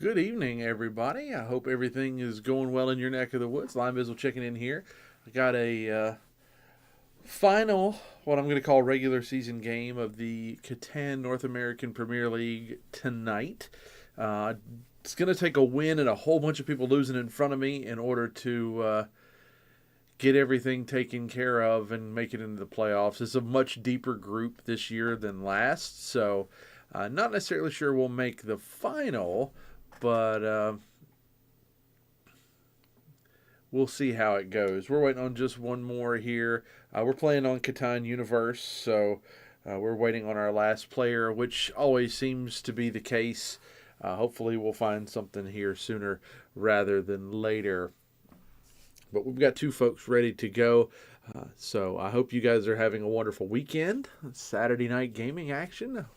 Good evening, everybody. I hope everything is going well in your neck of the woods. Lime Bizzle checking in here. I got a final, what I'm going to call regular season game of the Catan North American Premier League tonight. Uh, it's going to take a win and a whole bunch of people losing in front of me in order to get everything taken care of and make it into the playoffs. It's a much deeper group this year than last, so not necessarily sure we'll make the final, but we'll see how it goes. We're waiting on just one more here. We're playing on Catan Universe, so we're waiting on our last player, which always seems to be the case. Hopefully, we'll find something here sooner rather than later. But we've got two folks ready to go. So I hope you guys are having a wonderful weekend. Saturday night gaming action.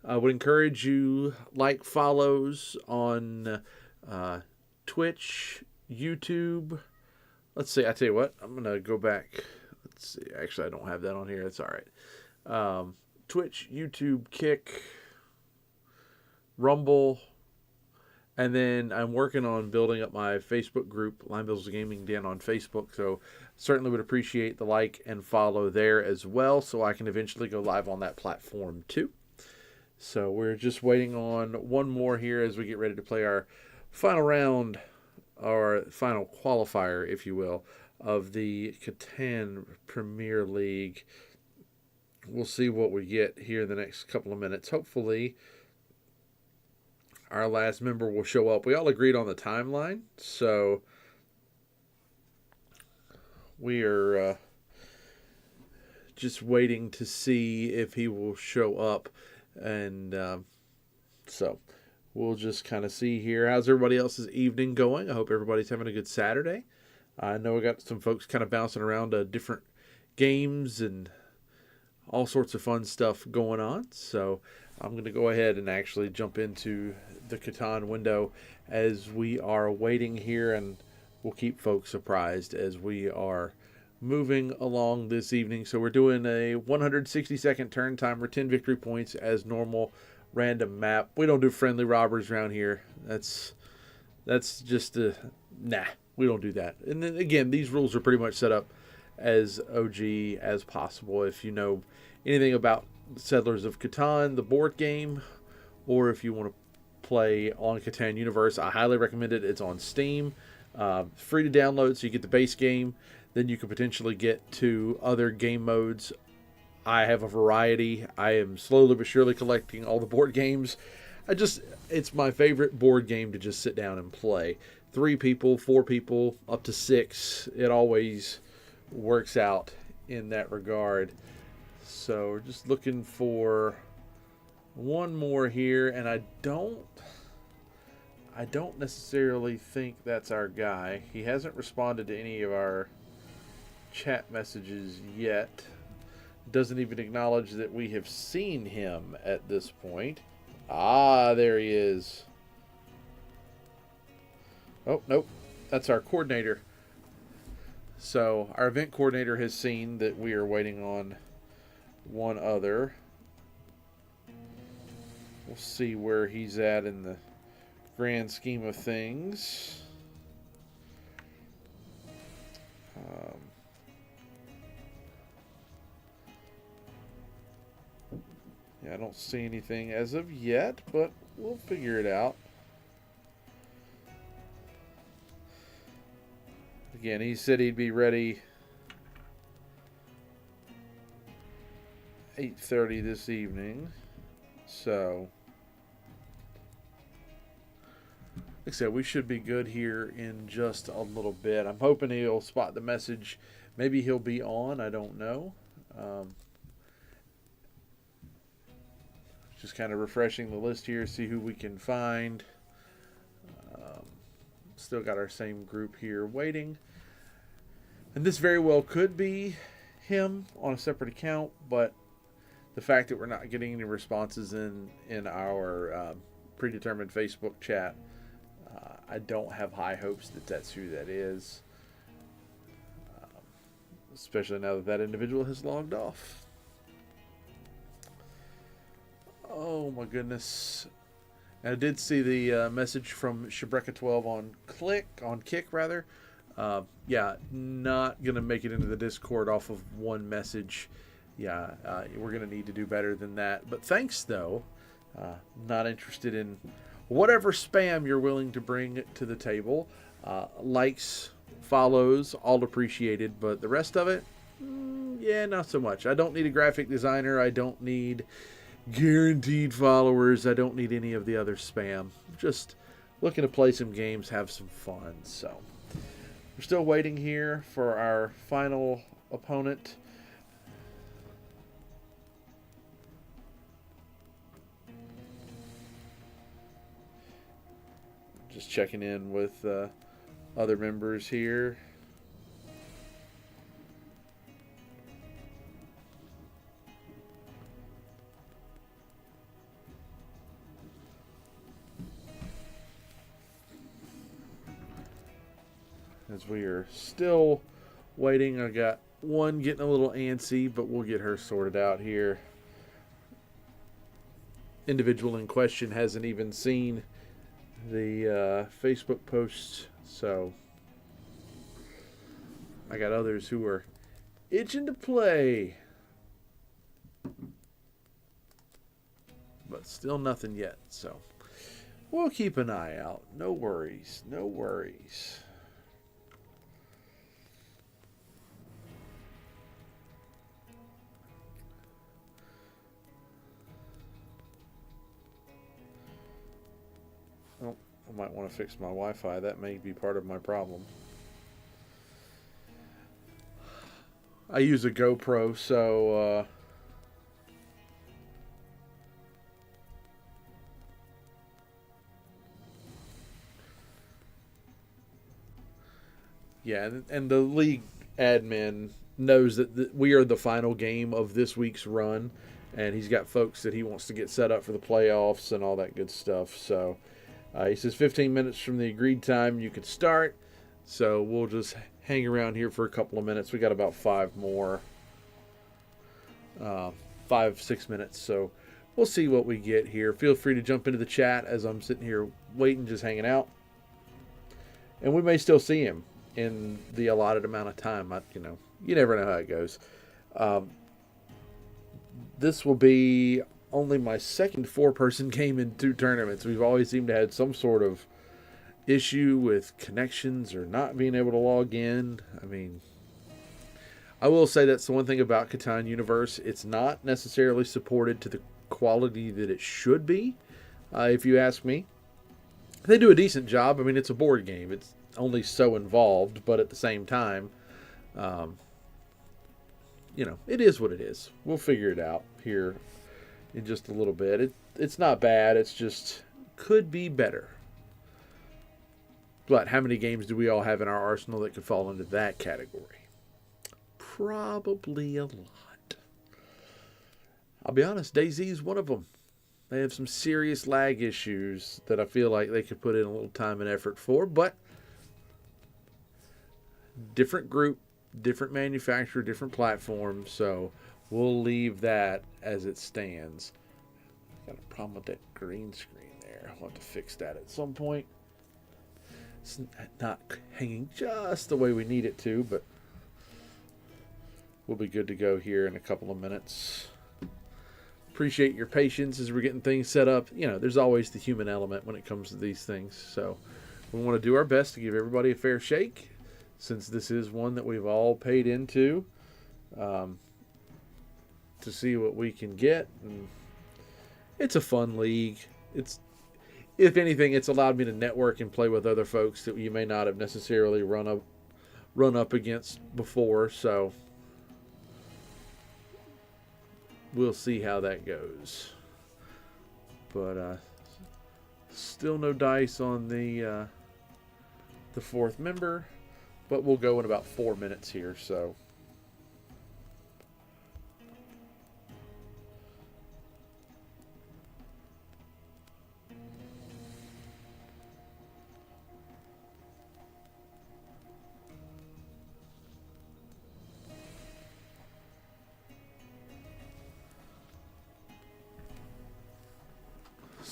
I would encourage you like follows on Twitch, YouTube. Let's see. I tell you what. I'm gonna go back. Let's see. Actually, I don't have that on here. That's all right. Twitch, YouTube, Kick, Rumble, and then I'm working on building up my Facebook group, Lime Bizzle Gaming Den on Facebook. So certainly would appreciate the like and follow there as well, so I can eventually go live on that platform too. So we're just waiting on one more here as we get ready to play our final round, our final qualifier, if you will, of the Catan Premier League. We'll see what we get here in the next couple of minutes. Hopefully, our last member will show up. We all agreed on the timeline, so we are just waiting to see if he will show up. And so we'll just kind of see here. How's everybody else's evening going? I hope everybody's having a good Saturday. I know we got some folks kind of bouncing around different games and all sorts of fun stuff going on. So I'm going to go ahead and actually jump into the Catan window as we are waiting here, and we'll keep folks surprised as we are moving along this evening. So we're doing a 160-second turn timer, 10 victory points as normal, random map. We don't do friendly robbers around here. That's just nah, we don't do that. And then again, these rules are pretty much set up as OG as possible. If you know anything about Settlers of Catan, the board game, or if you want to play on Catan Universe, I highly recommend it. It's on Steam, free to download, so you get the base game. Then you can potentially get to other game modes. I have a variety. I am slowly but surely collecting all the board games. It's my favorite board game to just sit down and play. 3 people, 4 people, up to 6. It always works out in that regard. So we're just looking for one more here, and I don't necessarily think that's our guy. He hasn't responded to any of our chat messages yet. Doesn't even acknowledge that we have seen him at this point. Ah, there he is. Oh, nope. That's our coordinator. So our event coordinator has seen that we are waiting on one other. We'll see where he's at in the grand scheme of things. Yeah, I don't see anything as of yet, but we'll figure it out. Again, he said he'd be ready 8:30 this evening. So, like I said, we should be good here in just a little bit. I'm hoping he'll spot the message. Maybe he'll be on. I don't know. Just kind of refreshing the list here, see who we can find. Still got our same group here waiting. And this very well could be him on a separate account, but the fact that we're not getting any responses in our predetermined Facebook chat, I don't have high hopes that that's who that is. Especially now that that individual has logged off. Oh my goodness. I did see the message from Shabreka12 on Kick rather. Yeah, not gonna make it into the Discord off of one message. Yeah, we're gonna need to do better than that. But thanks though. Not interested in whatever spam you're willing to bring to the table. Likes, follows, all appreciated, but the rest of it, yeah, not so much. I don't need a graphic designer. I don't need guaranteed followers. I don't need any of the other spam. Just looking to play some games, have some fun. So we're still waiting here for our final opponent. Just checking in with other members here. As we are still waiting, I got one getting a little antsy, but we'll get her sorted out here. Individual in question hasn't even seen the Facebook post, so I got others who are itching to play, but still nothing yet, so we'll keep an eye out. No worries, no worries. Oh, I might want to fix my Wi-Fi. That may be part of my problem. I use a GoPro, so yeah, and the league admin knows that we are the final game of this week's run, and he's got folks that he wants to get set up for the playoffs and all that good stuff. So he says 15 minutes from the agreed time you can start. So we'll just hang around here for a couple of minutes. We got about 5 more, 5-6 minutes. So we'll see what we get here. Feel free to jump into the chat as I'm sitting here waiting, just hanging out. And we may still see him in the allotted amount of time. You never know how it goes. This will be only my second 4-person game in 2 tournaments. We've always seemed to have some sort of issue with connections or not being able to log in. I mean, I will say that's the one thing about Catan Universe. It's not necessarily supported to the quality that it should be, if you ask me. They do a decent job. I mean, it's a board game. It's only so involved, but at the same time, it is what it is. We'll figure it out here in just a little bit. It's not bad. It's just could be better. But how many games do we all have in our arsenal that could fall into that category? Probably a lot. I'll be honest, DayZ's one of them. They have some serious lag issues that I feel like they could put in a little time and effort for, but different group, different manufacturer, different platform, so we'll leave that as it stands. Got a problem with that green screen there. I'll have to fix that at some point. It's not hanging just the way we need it to, but we'll be good to go here in a couple of minutes. Appreciate your patience as we're getting things set up. There's always the human element when it comes to these things, so we want to do our best to give everybody a fair shake, since this is one that we've all paid into, to see what we can get. And it's a fun league. If anything, it's allowed me to network and play with other folks that you may not have necessarily run up against before. So we'll see how that goes. But still no dice on the 4th member. But we'll go in about 4 minutes here, so.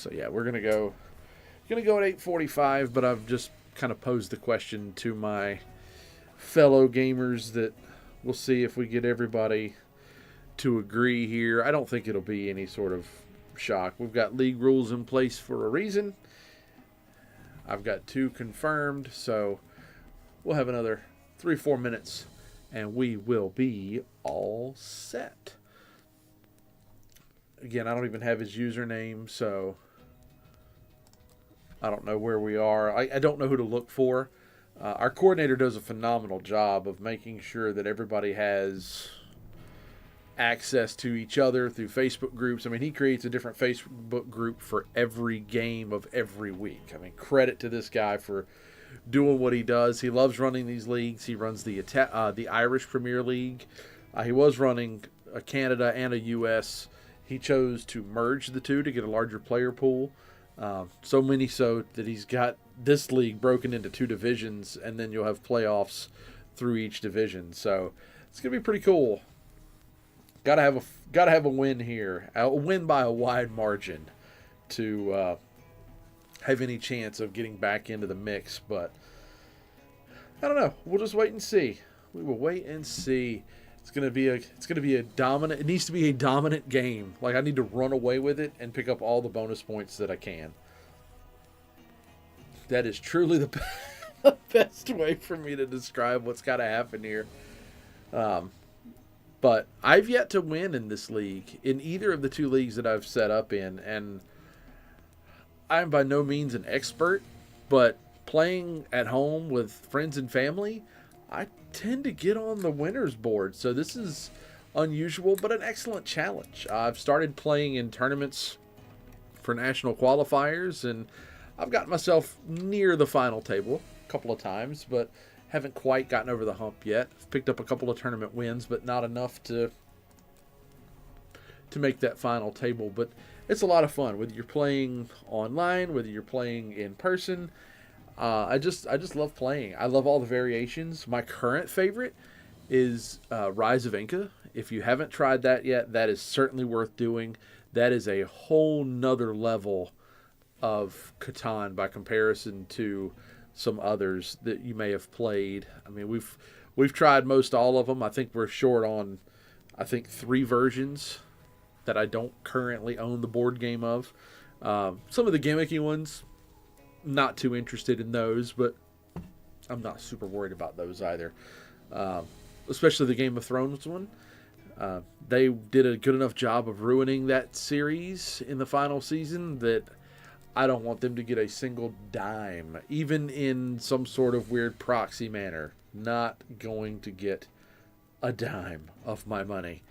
So yeah, we're gonna go at 8:45, but I've just kind of posed the question to my fellow gamers that we'll see if we get everybody to agree here. I don't think it'll be any sort of shock. We've got league rules in place for a reason. I've got 2 confirmed, so we'll have another 3-4 minutes and we will be all set. Again, I don't even have his username, so I don't know where we are. I don't know who to look for. Our coordinator does a phenomenal job of making sure that everybody has access to each other through Facebook groups. I mean, he creates a different Facebook group for every game of every week. I mean, credit to this guy for doing what he does. He loves running these leagues. He runs the Irish Premier League. He was running a Canada and a U.S. He chose to merge the two to get a larger player pool. So many so that he's got this league broken into 2 divisions, and then you'll have playoffs through each division. So it's gonna be pretty cool. Gotta have a win here, a win by a wide margin to have any chance of getting back into the mix. But I don't know. We'll just wait and see. We will wait and see. It's gonna be a dominant. It needs to be a dominant game. Like, I need to run away with it and pick up all the bonus points that I can. That is truly the best way for me to describe what's got to happen here. But I've yet to win in this league, in either of the 2 leagues that I've set up in, and I'm by no means an expert, but playing at home with friends and family, I tend to get on the winners board. So this is unusual, but an excellent challenge. I've started playing in tournaments for national qualifiers, and I've gotten myself near the final table a couple of times, but haven't quite gotten over the hump yet. I've picked up a couple of tournament wins, but not enough to make that final table. But it's a lot of fun, whether you're playing online, whether you're playing in person. I just love playing. I love all the variations. My current favorite is Rise of Inca. If you haven't tried that yet, that is certainly worth doing. That is a whole nother level of Catan by comparison to some others that you may have played. I mean, we've tried most all of them. I think we're short on, 3 versions that I don't currently own the board game of. Some of the gimmicky ones, not too interested in those, but I'm not super worried about those either. Especially the Game of Thrones one. They did a good enough job of ruining that series in the final season that I don't want them to get a single dime, even in some sort of weird proxy manner. Not going to get a dime of my money.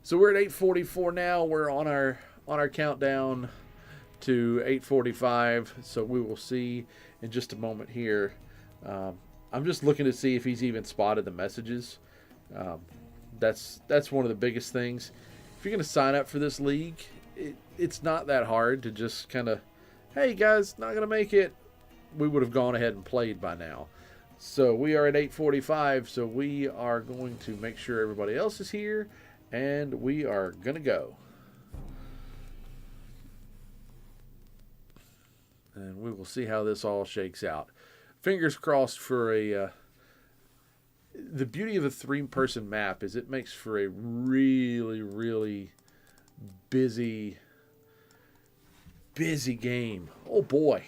So we're at 8:44 now. We're on our countdown to 8:45. So we will see in just a moment here. I'm just looking to see if he's even spotted the messages. That's one of the biggest things. If you're going to sign up for this league, it's not that hard to just kind of, hey guys, not going to make it. We would have gone ahead and played by now. So we are at 8:45, so we are going to make sure everybody else is here, and we are going to go. And we will see how this all shakes out. Fingers crossed for the beauty of a 3-person map is it makes for a really, really busy game. Oh boy,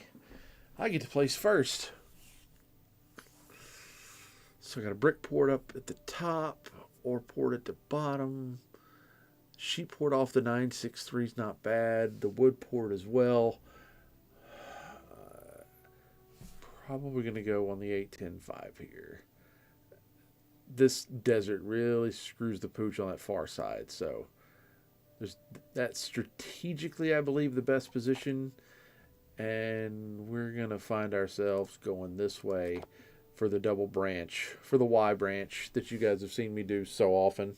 I get to place first. So I got a brick port up at the top, or port at the bottom. Sheet port off the 963 is not bad. The wood port as well. Probably going to go on the 8-10-5 here. This desert really screws the pooch on that far side, so that's strategically, I believe, the best position. And we're going to find ourselves going this way for the double branch, for the Y branch that you guys have seen me do so often.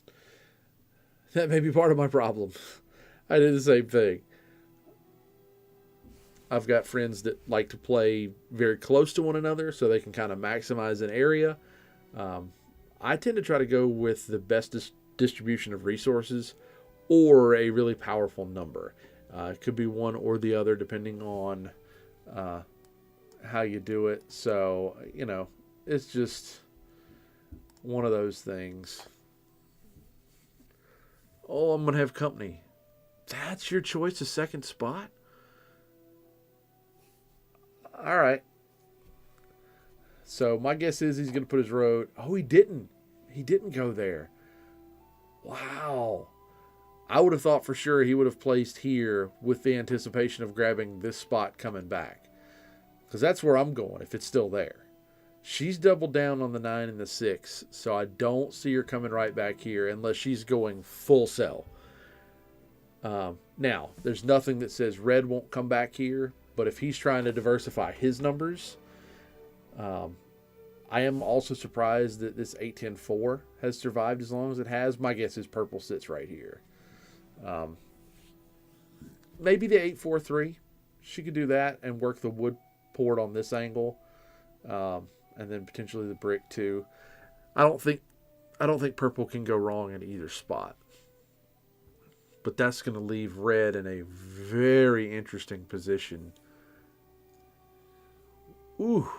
That may be part of my problem. I did the same thing. I've got friends that like to play very close to one another so they can kind of maximize an area. I tend to try to go with the best distribution of resources or a really powerful number. It could be one or the other depending on how you do it. So, it's just one of those things. Oh, I'm going to have company. That's your choice, a second spot? All right. So my guess is he's going to put his road. Oh, he didn't. He didn't go there. Wow. I would have thought for sure he would have placed here with the anticipation of grabbing this spot coming back. Because that's where I'm going if it's still there. She's doubled down on the 9 and the 6, so I don't see her coming right back here unless she's going full sell. Now, there's nothing that says red won't come back here, but if he's trying to diversify his numbers, I am also surprised that this 8-10-4 has survived as long as it has. My guess is purple sits right here. Maybe the 8-4-3. She could do that and work the wood port on this angle, and then potentially the brick too. I don't think purple can go wrong in either spot. But that's going to leave red in a very interesting position. Ooh.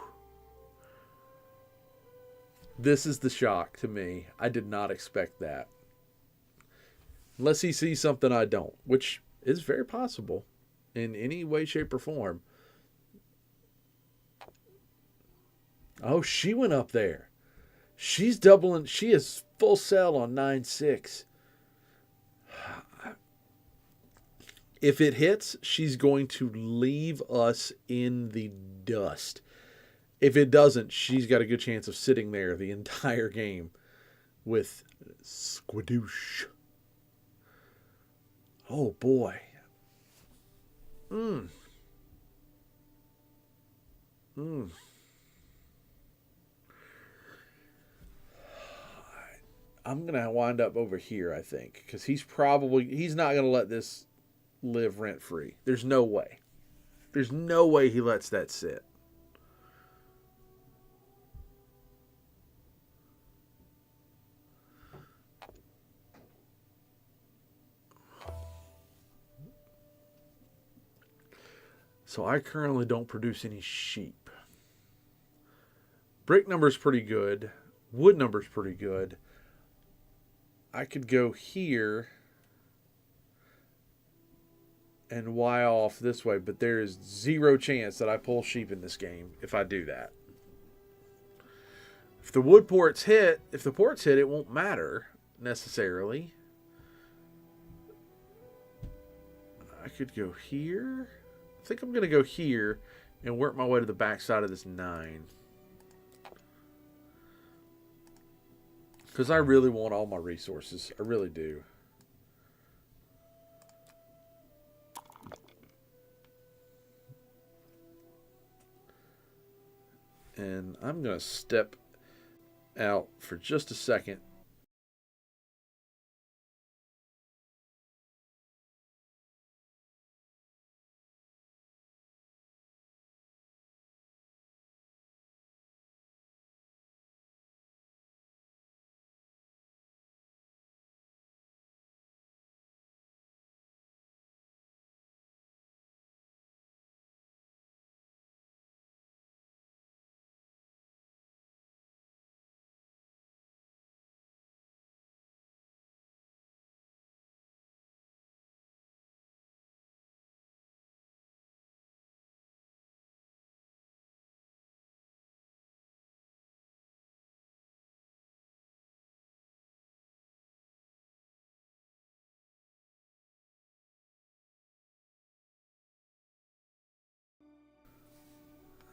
This is the shock to me. I did not expect that. Unless he sees something I don't, which is very possible in any way, shape, or form. Oh, she went up there. She's doubling. She is full sell on 9-6. If it hits, she's going to leave us in the dust. If it doesn't, she's got a good chance of sitting there the entire game with squidoosh. Oh, boy. I'm going to wind up over here, I think, because he's not going to let this live rent-free. There's no way. There's no way he lets that sit. So I currently don't produce any sheep. Brick number's pretty good. Wood number's pretty good. I could go here and Y off this way, but there is zero chance that I pull sheep in this game if I do that. If the ports hit, it won't matter necessarily. I could go here. I think I'm going to go here and work my way to the back side of this 9. Because I really want all my resources. I really do. And I'm going to step out for just a second.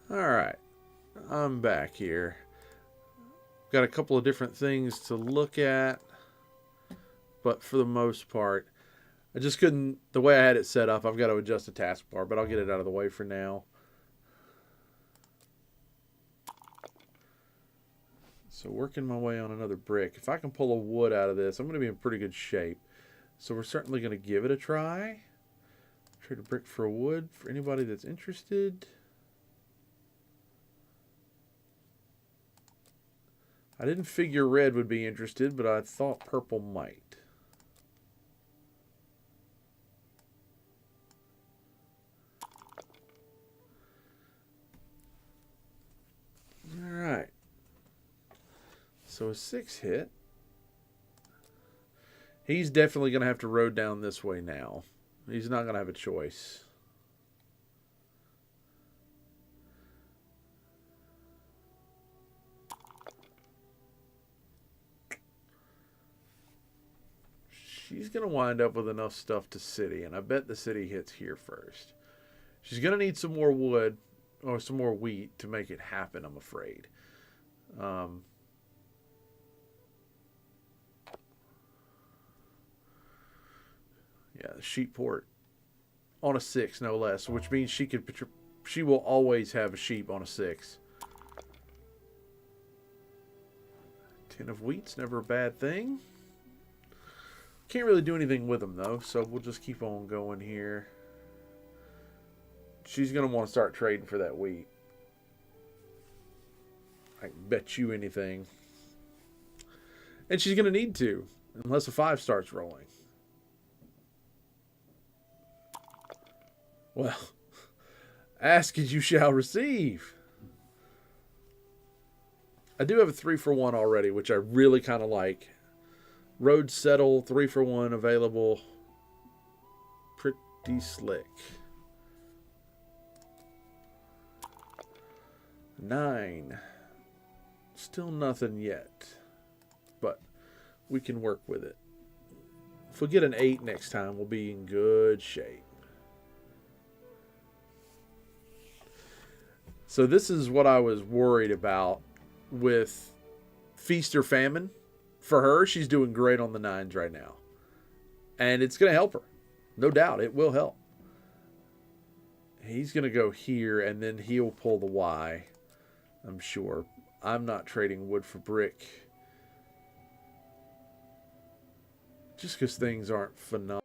All right, I'm back here. Got a couple of different things to look at, but for the most part, I just couldn't, the way I had it set up, I've got to adjust the taskbar, but I'll get it out of the way for now. So working my way on another brick. If I can pull a wood out of this, I'm going to be in pretty good shape. So we're certainly going to give it a try. Trade a brick for a wood for anybody that's interested. I didn't figure red would be interested, but I thought purple might. So a 6 hit. He's definitely going to have to road down this way now. He's not going to have a choice. She's going to wind up with enough stuff to city, and I bet the city hits here first. She's going to need some more wood or some more wheat to make it happen, I'm afraid. Yeah, the sheep port on a 6, no less, which means she will always have a sheep on a 6. 10 of wheat's never a bad thing. Can't really do anything with them, though, so we'll just keep on going here. She's going to want to start trading for that wheat. I can bet you anything. And she's going to need to, unless a 5 starts rolling. Well, ask and you shall receive. I do have a 3-for-1 already, which I really kind of like. Road settle, 3-for-1 available. Pretty slick. 9. Still nothing yet. But we can work with it. If we get an 8 next time, we'll be in good shape. So this is what I was worried about with Feast or Famine. For her, she's doing great on the 9s right now. And it's going to help her. No doubt, it will help. He's going to go here, and then he'll pull the Y, I'm sure. I'm not trading wood for brick. Just because things aren't phenomenal.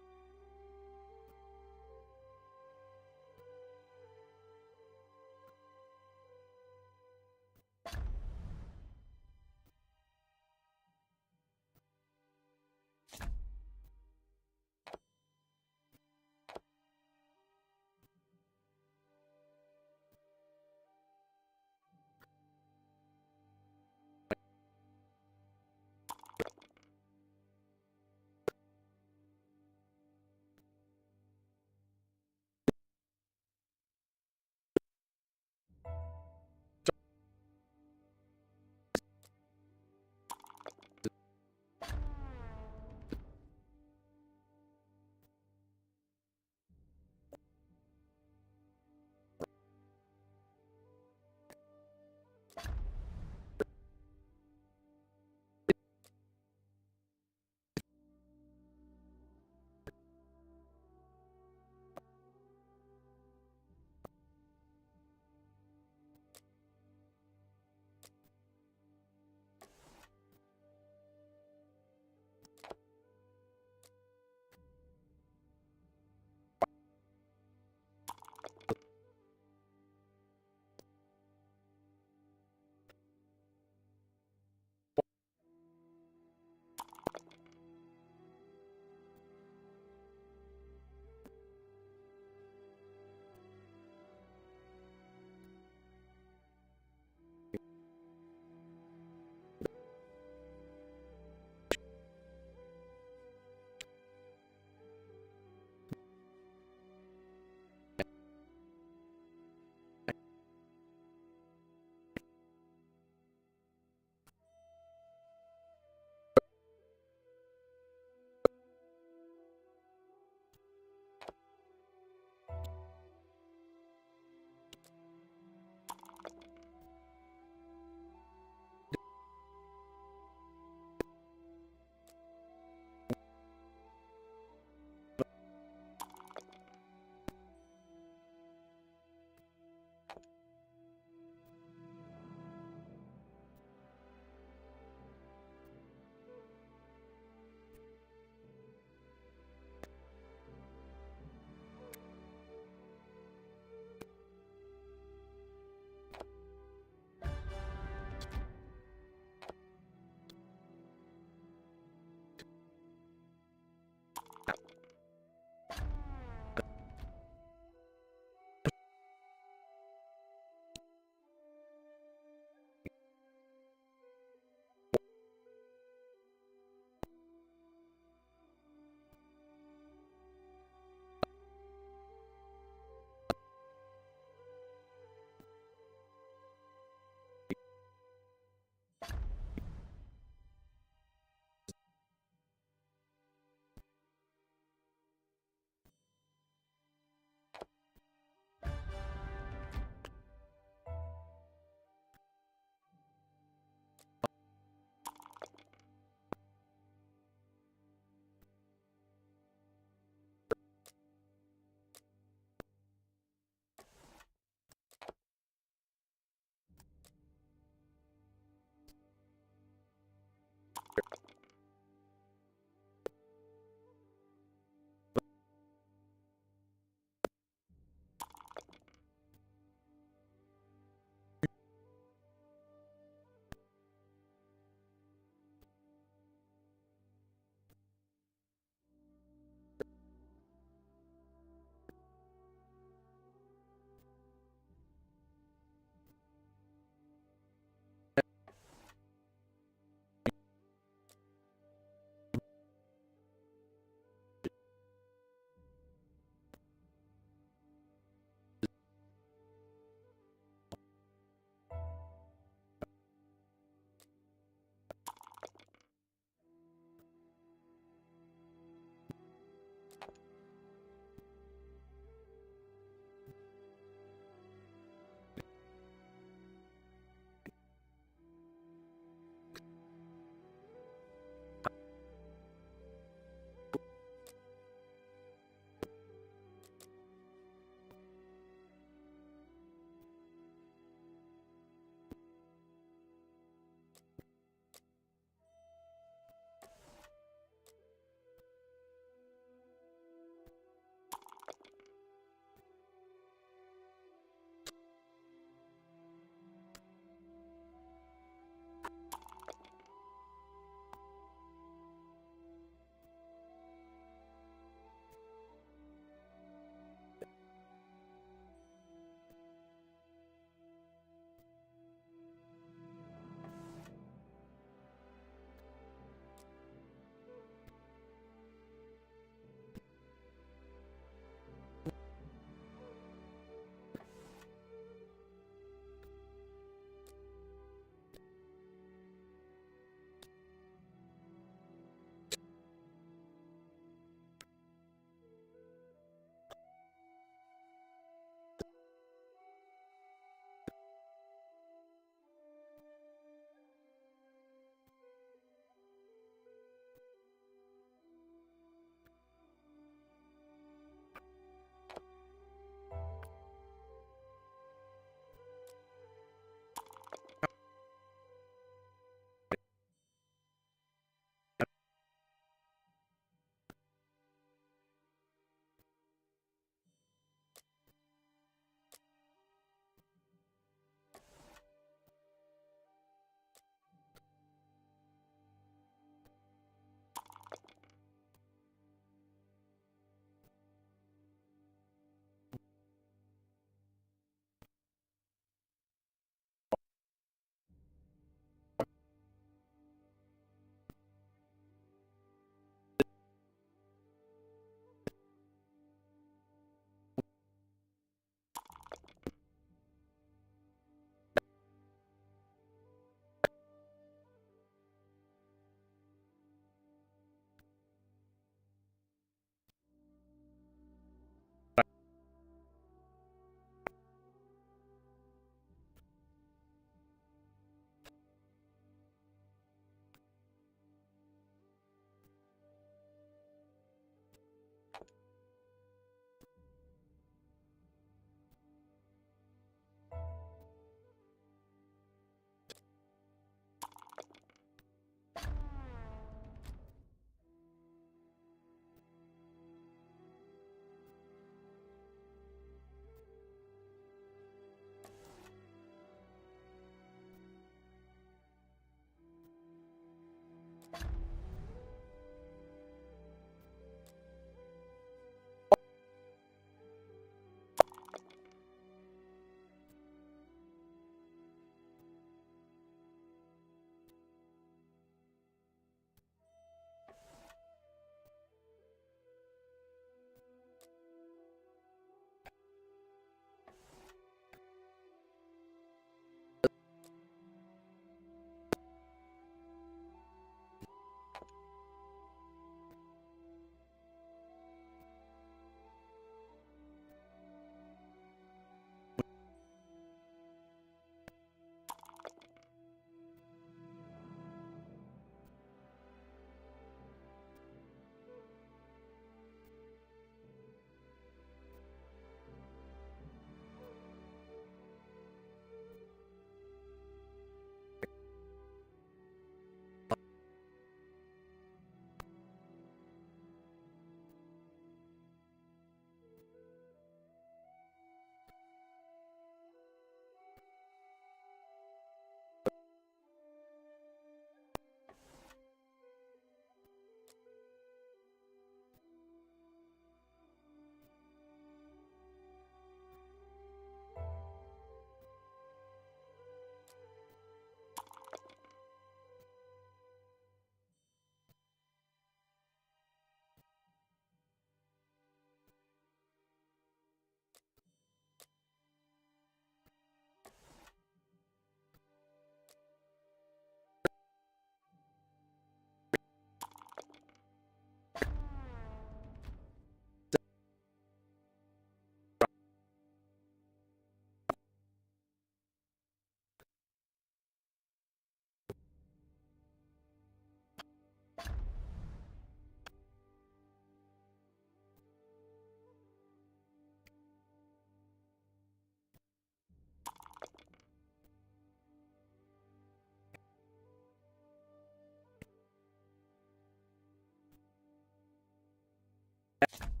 that.